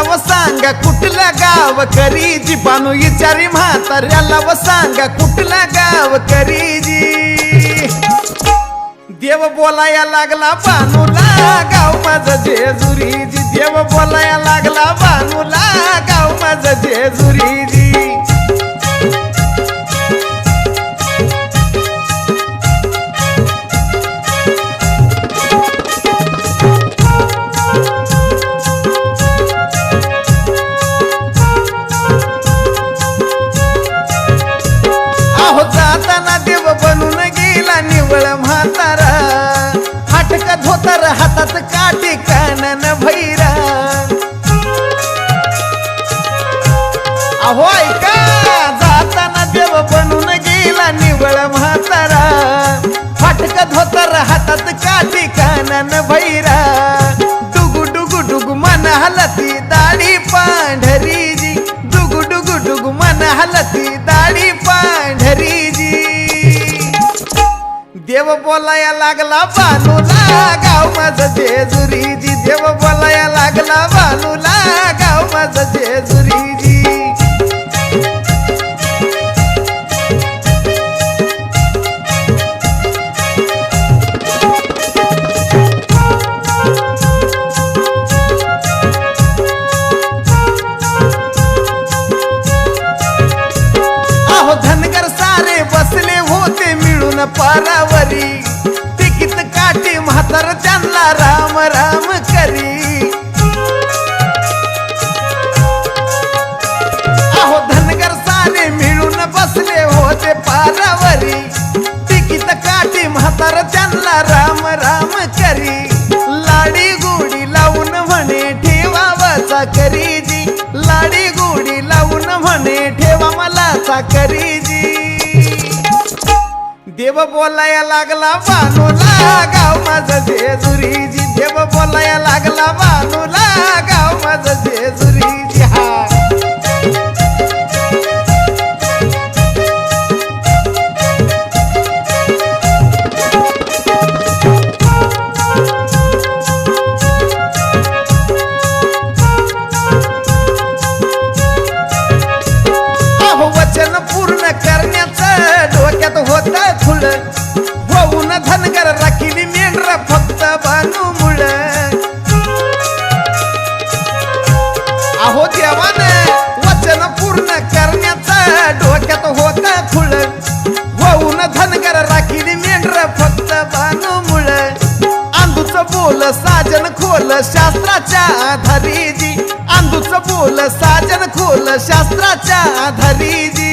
व सांगा कुठलं गाव करीजी बानू विचारी म्हाताऱ्याला व सांगा कुठलं गाव करीजी देव बोलाया लागला बानूला गाव माझं जेजुरीजी देव बोलाया लागला बानूला गाव माझं जेजुरीजी जाताना देव बनून गेला निवळ म्हातारा फाटक धोतर हातात काठी कानन भैरा अहो ऐका जाताना देव बनून गेला निवळ म्हातारा फाटक धोतर हातात काठी कानन भैरा डुगु डुगु डुगु मन हलती दाढी पांढरीजी डुगु डुगु डुगु मन हलती दाढी पांढरीजी देव बोलाया लागला बानूला गाव माझं जेजुरीजी देव बोलाया लागला बानूला गाव माझं जेजुरीजी अहो धनगर सारे बसले होते मिळून पारावरी तिकीट काठी म्हातार त्यांना राम राम करी अहो धनगर सारे मिळून बसले होते पारावरी तिकीट काठी म्हातार त्यांना राम राम करी लाडी गोडी लावून म्हणे ठेवा चाकरीजी लाडी गोडी लावून म्हणे ठेवा मला चाकरीजी देव बोलाया लागला बानूला गाव माझं जेजुरीजी देव बोलाया लागला बानूला गाव माझं जेजुरीजी हा वचन पूर्ण करण्याचं डोक्यात होत खुळ होऊन धनगर राखीली मेंढर फक्त बानू मुळ अहो देवाने वचन पूर्ण करण्याचं डोक्यात होत खुळ होऊन धनगर राखीली मेंढर फक्त बानू मुळ अंधूच बोल साजन खोल शास्त्राच्या आधारीजी अंधूच बोल साजन खोल शास्त्राच्या आधारीजी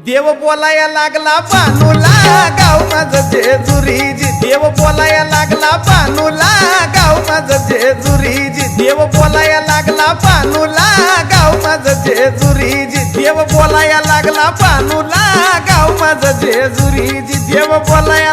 देव बोलाया लागला बानूला गाव माझं जेजुरीजी देव बोलाया लागला बानूला गाव माझं जेजुरीजी देव बोलाया लागला बानूला गाव माझं जेजुरीजी देव बोलाया लागला बानूला गाव माझं जेजुरीजी देव बोलाया